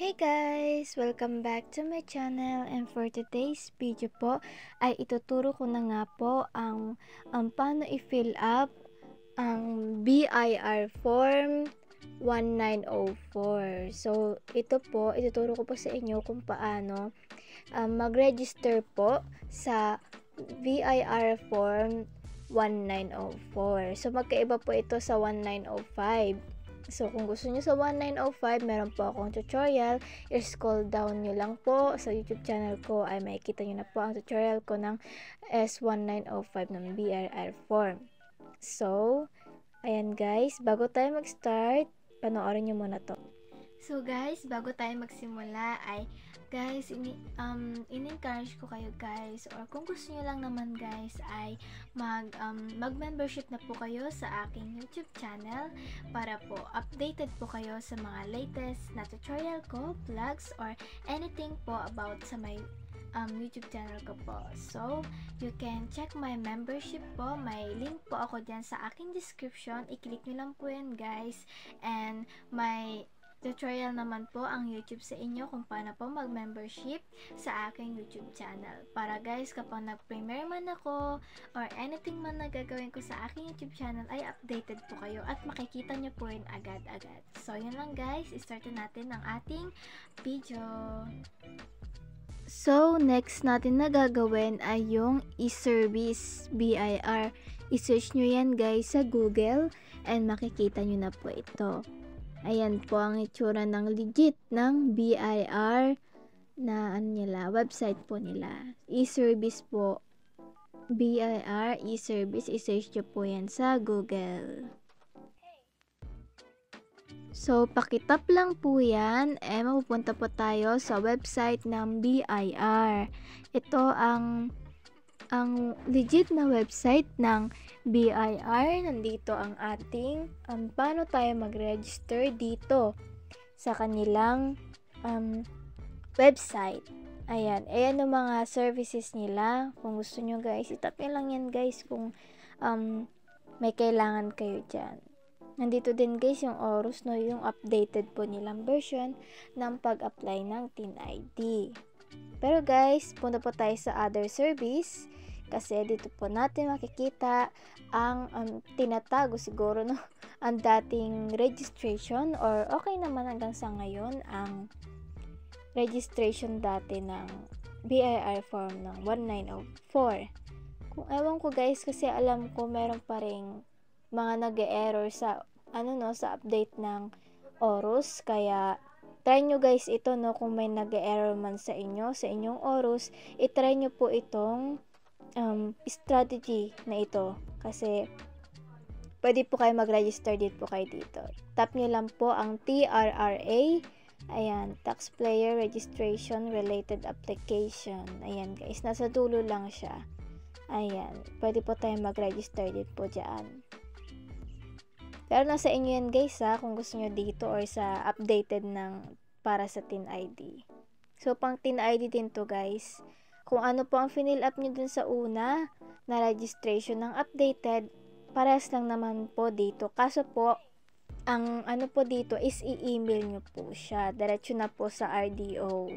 Hey guys! Welcome back to my channel, and for today's video po ay ituturo ko na nga po ang paano i-fill up ang BIR form 1904. So ito po, ituturo ko po sa inyo kung paano mag-register po sa BIR form 1904. So magkaiba po ito sa 1905. So, kung gusto nyo sa 1905, meron po akong tutorial. I-scroll down nyo lang po sa YouTube channel ko ay makikita nyo na po ang tutorial ko ng S1905 ng BIR form. So, ayan guys, bago tayo mag-start, panoorin nyo muna to. So guys, bago tayo magsimula ay guys, in-encourage ko kayo guys, or kung gusto nyo lang naman guys ay mag-membership na po kayo sa aking YouTube channel para po updated po kayo sa mga latest na tutorial ko, vlogs, or anything po about sa my YouTube channel ko po. So, you can check my membership po. May link po ako dyan sa aking description. I-click nyo lang po yan guys. And my tutorial naman po ang YouTube sa inyo kung paano po mag-membership sa aking YouTube channel. Para guys, kapag nag-premiere man ako or anything man na gagawin ko sa aking YouTube channel ay updated po kayo at makikita nyo po yun agad-agad. So, yun lang guys. I-start natin ang ating video. So, next natin na gagawin ay yung e-service BIR. I-search nyo yan guys sa Google and makikita nyo na po ito. Ayan po ang itsura ng legit ng BIR na website po nila. E-service po. BIR e-service. I-search nyo po yan sa Google. So, pakitap lang po yan. Mapupunta po tayo sa website ng BIR. Ito ang legit na website ng BIR. Nandito ang ating paano tayo mag-register dito sa kanilang website. Ayan ang mga services nila. Kung gusto nyo guys, itap nyo lang yan guys kung may kailangan kayo dyan. Nandito din guys yung ORUS, no, yung updated po nilang version ng pag-apply ng TIN ID. Pero guys, punta po tayo sa other service kasi dito po natin makikita ang tinatago siguro, no, ang dating registration, or okay naman hanggang sa ngayon ang registration dati ng BIR form ng 1904. Kung ewan ko guys, kasi alam ko meron pa ring mga nag-error sa sa update ng ORUS, kaya try nyo guys ito, no, kung may nag-error man sa inyong ORUS, i-try nyo po itong strategy na ito kasi pwede po kayo mag-register dito po kayo dito. Tap nyo lang po ang TRRA. Ayan, Taxpayer Registration Related Application. Ayan guys, nasa dulo lang siya. Ayan, pwede po tayo mag-register dito po dyan. Pero nasa inyo yan guys kung gusto nyo dito or sa updated ng para sa TIN ID. So, pang TIN ID din to guys. Kung ano po ang finill up nyo dun sa una na registration ng updated, parehas lang naman po dito. Kaso po, ang po dito is i-email nyo po siya. Diretso na po sa RDO.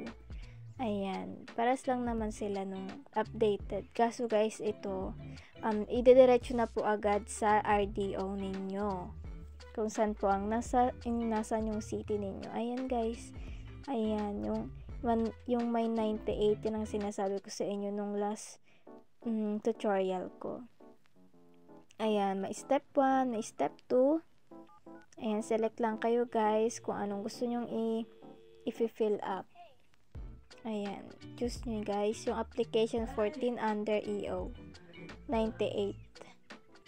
Ayan. Parehas lang naman sila nung updated. Kaso guys, ito, idediretso na po agad sa RDO ninyo. Kung saan po ang nasa yung city ninyo. Ayan guys. Ayan. Yung may 98 yun ang sinasabi ko sa inyo nung last tutorial ko. Ayan. May step 1, may step 2. Ayan. Select lang kayo guys kung anong gusto nyong i-fill up. Ayan. Choose nyo guys yung application 14 under EO 98.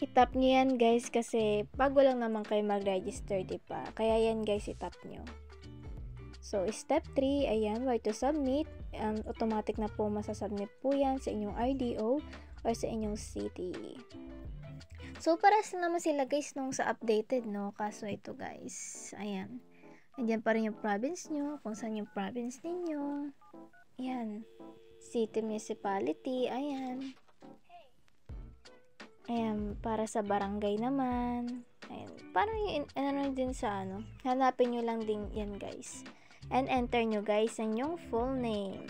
I-tap nyo yan guys kasi bago lang naman kayo mag-register, diba? Kaya yan guys, i-tap nyo. So, step 3, ayan, where to submit. Automatic na po masasubmit po yan sa inyong RDO or sa inyong city. So, paras naman sila guys nung sa updated, no? Kaso ito guys, ayan. Andyan pa rin yung province nyo, kung saan yung province ninyo. Ayan. City, municipality, ayan. Ayan, para sa barangay naman. Ayan, parang din sa hanapin nyo lang din yan guys. And enter nyo guys ang inyong full name.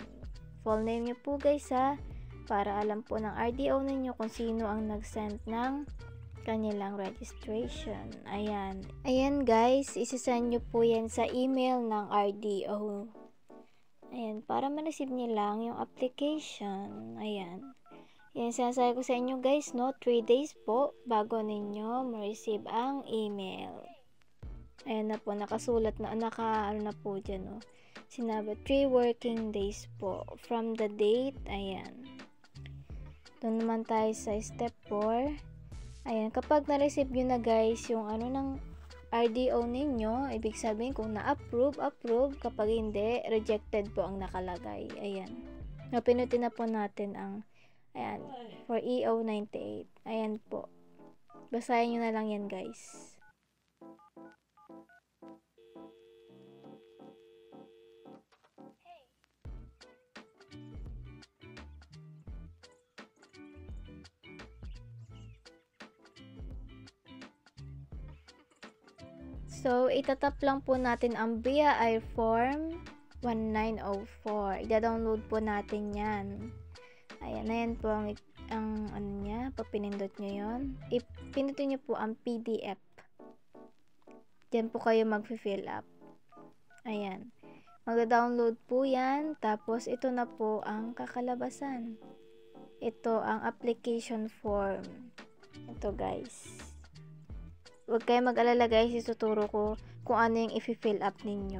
Full name nyo po guys ha, para alam po ng RDO ninyo kung sino ang nag-send ng kanilang registration. Ayan. Ayan guys, isasend nyo po yan sa email ng RDO. Ayan, para ma-receive nyo lang yung application. Ayan. Yan, sinasabi ko sa inyo guys, no, 3 days po bago ninyo ma-receive ang email. Ayan na po, nakasulat na, ano na po dyan, no. Sinabi, 3 working days po from the date. Ayan. Doon naman tayo sa step 4. Ayan, kapag na-receive nyo na guys yung ano ng RDO ninyo, ibig sabihin kung na-approve, approve. Kapag hindi, rejected po ang nakalagay. Ayan. Pinutin na po natin ang, ayan, for EO98. Ayan po. Basahin nyo na lang yan guys. So, itatap lang po natin ang BIR Form 1904. I-download po natin yan. Ayan, ayan po ang ano niya. Papinindot nyo yun. Ipindutin nyo po ang PDF. Diyan po kayo mag-fill up. Ayan. Mag-download po yan. Tapos, ito na po ang kakalabasan. Ito ang application form. Ito guys. Huwag kayo mag-alala guys, ituturo ko kung ano yung i-fill up ninyo.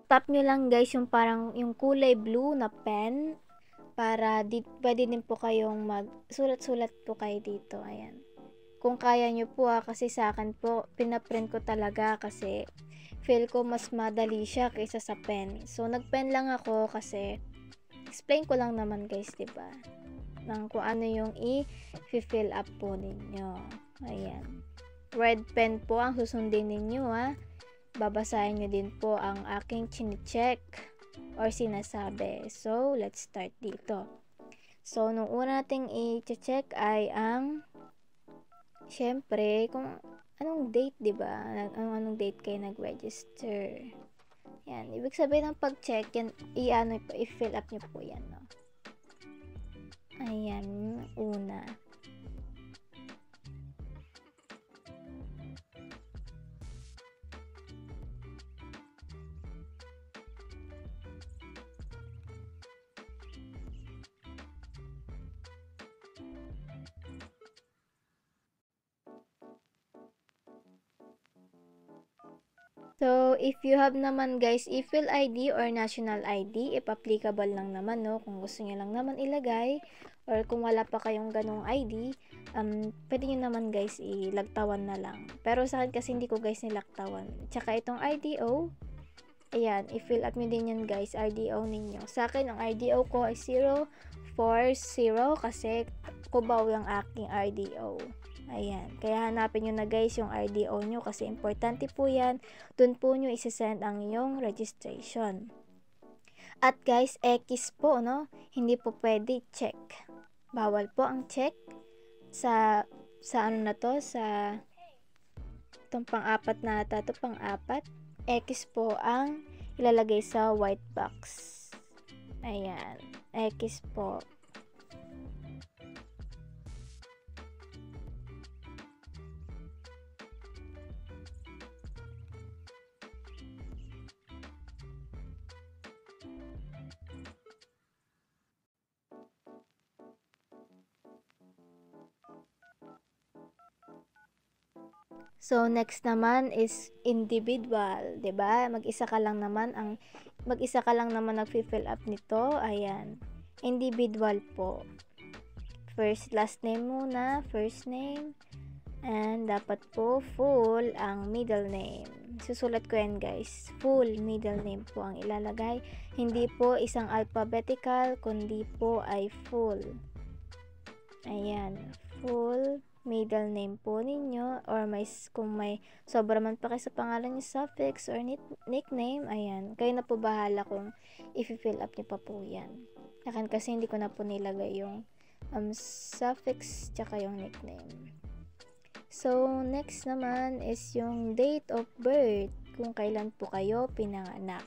Tap nyo lang guys yung parang yung kulay blue na pen para pwede din po kayong mag-sulat-sulat po kayo dito. Ayan. Kung kaya nyo po kasi sa akin po, pinaprint ko talaga kasi feel ko mas madali siya kaysa sa pen. So, nag-pen lang ako kasi explain ko lang naman guys, diba? Nang kung ano yung i-fill up po ninyo. Ayan. Red pen po ang susundin ninyo ha. Babasahin nyo din po ang aking chine-check or sinasabi. So, let's start dito. So, nung una nating i-check ay ang syempre, kung anong date, diba? Anong date kayo nag-register. Yan. Ibig sabihin ng pag-check, yan, i-fill up nyo po yan, no? Ayan, una. So, if you have naman guys, e-fill ID or national ID, if applicable lang naman, no? Kung gusto nyo lang naman ilagay, or kung wala pa kayong ganong ID, pwede nyo naman guys ilagtawan na lang. Pero sa akin kasi hindi ko guys nilagtawan. Tsaka itong RDO, ayan, i-fill up nyo din yan guys, RDO ninyo. Sa akin, ang RDO ko ay 040 kasi Cubao yung aking RDO. Ayan. Kaya hanapin nyo na guys yung RDO nyo kasi importante po yan. Doon po nyo isasend ang iyong registration. At guys, X po, no? Hindi po pwede check. Bawal po ang check sa ano na to, sa itong pang-apat na ata, ito pang-apat. X po ang ilalagay sa white box. Ayan. X po. So, next naman is individual, 'di ba? Mag-isa ka lang naman nagfi-fill up nito. Ayan. Individual po. First, last name muna, first name, and dapat po full ang middle name. Susulat ko yan guys. Full middle name po ang ilalagay. Hindi po isang alphabetical, kundi po ay full. Ayan. Full middle name po ninyo, or kung may sobra man pa kayo sa pangalan niyo, suffix or nickname, ayan, kayo na po bahala kung i-fill up niyo pa po yan. Akin kasi hindi ko na po nilagay yung suffix tsaka yung nickname. So, next naman is yung date of birth, kung kailan po kayo pinanganak.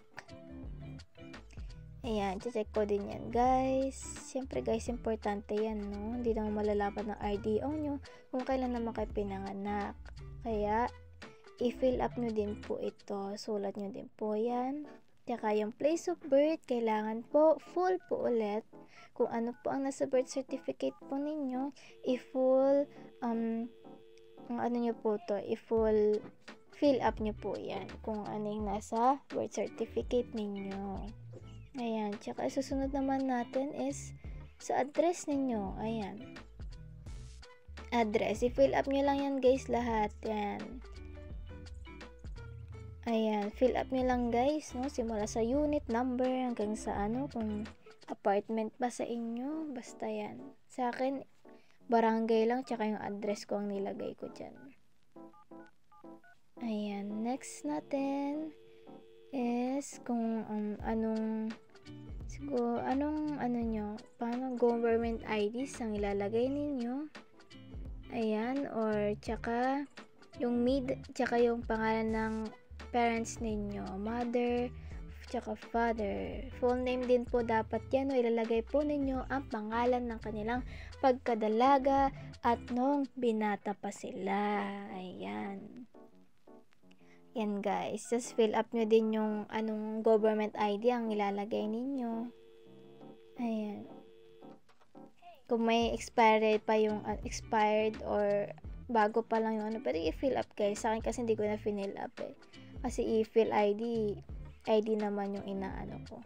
Ayan, check ko din yan, guys. Siyempre, guys, importante yan, no? Hindi naman malalaman ng RDO nyo kung kailan naman kayo pinanganak. Kaya, i-fill up nyo din po ito. Sulat nyo din po yan. Tsaka yung place of birth, kailangan po full po ulit. Kung ano po ang nasa birth certificate po ninyo, i-full, i-full fill up nyo po yan. Kung ano yung nasa birth certificate ninyo. Ayan, tsaka susunod naman natin is sa address ninyo. Ayan. Address. I-fill up nyo lang yan, guys, lahat. Yan. Ayan, fill up nyo lang, guys, no? Simula sa unit number hanggang sa kung apartment ba sa inyo. Basta yan. Sa akin, barangay lang, tsaka yung address ko ang nilagay ko dyan. Ayan, next natin is kung anong paano government IDs ang ilalagay ninyo. Ayan, or tsaka yung tsaka yung pangalan ng parents ninyo, mother, tsaka father. Full name din po dapat yan, o ilalagay po ninyo ang pangalan ng kanilang pagkadalaga at nung binata pa sila. Ayan. Yan, guys. Just fill up nyo din yung anong government ID ang ilalagay ninyo. Ayan. Kung may expired pa yung expired or bago pa lang yung pwede i-fill up, guys. Sa akin kasi hindi ko na fill up eh. Kasi i-fill ID naman yung inaano ko.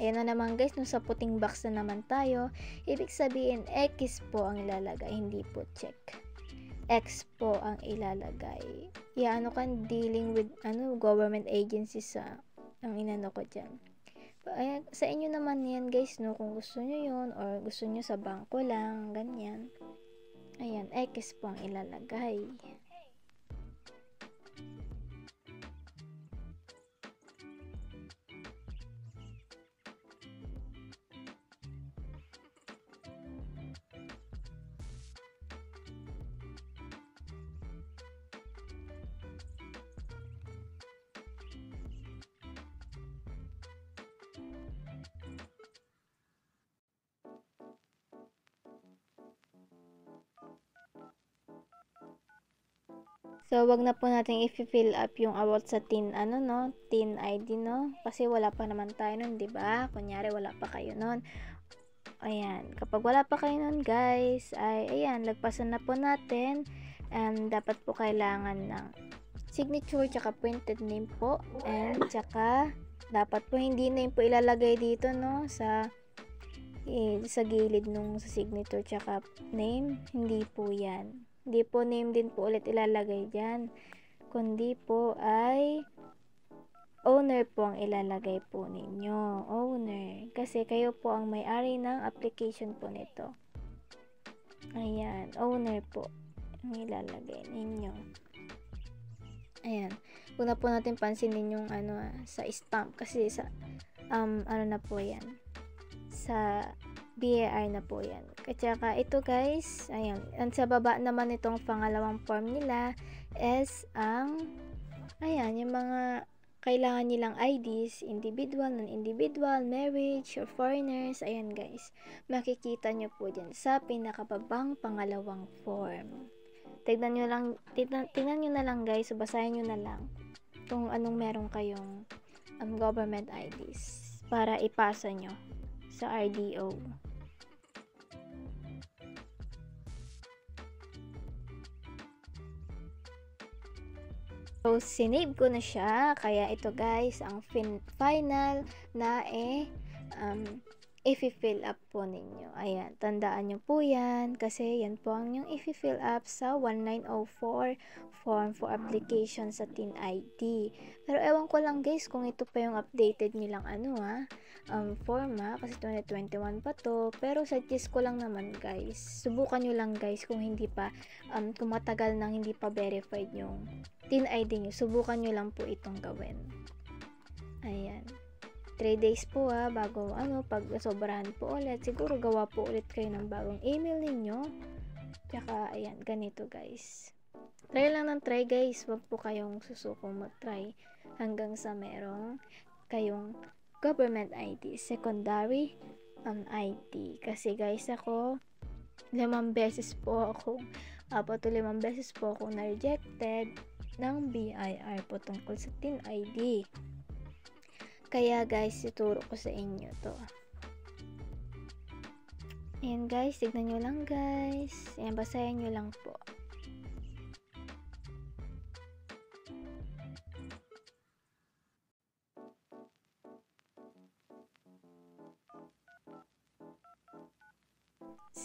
Ayan na naman, guys. Nung sa puting box na naman tayo, ibig sabihin X po ang ilalagay, hindi po check. X po ang ilalagay. Kan dealing with government agencies ang inano ko dyan. Sa inyo naman yan, guys, no, kung gusto nyo yun or gusto nyo sa bangko lang, ganyan. Ayan, X po ang ilalagay. So, wag na po natin i-fill up yung about sa TIN ID, no? Kasi wala pa naman tayo nun, 'di ba? Kunyari wala pa kayo nun. Ayan, kapag wala pa kayo nun, guys, ayan, lagpasan na po natin. Dapat po kailangan ng signature tsaka printed name po, and tsaka dapat po hindi name po ilalagay dito, no, sa gilid nung sa signature tsaka name. Hindi po yan. Hindi po name din po ulit ilalagay dyan, kundi po ay owner po ang ilalagay po ninyo. Owner. Kasi kayo po ang may-ari ng application po nito. Ayan. Owner po ang ilalagay ninyo. Ayan. Kung na po natin pansinin yung sa stamp. Kasi sa na po yan. Sa BAR na po yan. Tsaka ito, guys, ayan, sa baba naman itong pangalawang form nila is ayan, yung mga kailangan nilang IDs, individual, non-individual, marriage, or foreigners. Ayan, guys, makikita nyo po dyan sa pinakababang pangalawang form. Tignan nyo na lang, guys, basahin nyo na lang kung anong meron kayong government IDs para ipasa nyo sa RDO. So, sinave ko na siya. Kaya ito, guys, ang final na i-fill up po ninyo. Ayan, tandaan nyo po yan kasi yan po ang yung i-fill up sa 1904 form for application sa TIN ID. Pero ewan ko lang guys kung ito pa yung updated nilang form kasi 2021 pa to. Pero suggest ko lang naman guys, subukan nyo lang guys kung hindi pa, kung matagal nang hindi pa verified yung TIN ID nyo, subukan nyo lang po itong gawin. Ayan. 3 days po bago pag sobrahan po ulit, siguro gawa po ulit kayo ng bagong email ninyo. Tsaka ayan, ganito guys. Try lang ng try guys, wag po kayong susukong mag-try hanggang sa merong kayong government ID, secondary ID. Kasi guys ako, 5 beses po ako na-rejected ng BIR po tungkol sa TIN ID. Kaya guys, ituro ko sa inyo to. Ayan guys, tignan nyo lang guys. Ayan, basahin nyo lang po.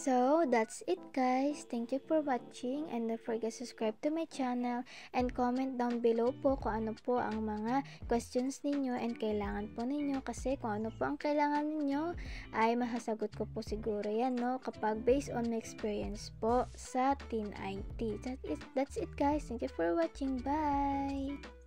So, that's it guys. Thank you for watching and don't forget to subscribe to my channel and comment down below po kung ano po ang mga questions ninyo and kailangan po ninyo kasi kung ano po ang kailangan ninyo ay masasagot ko po siguro yan kapag based on my experience po sa TIN ID. That's it guys. Thank you for watching. Bye!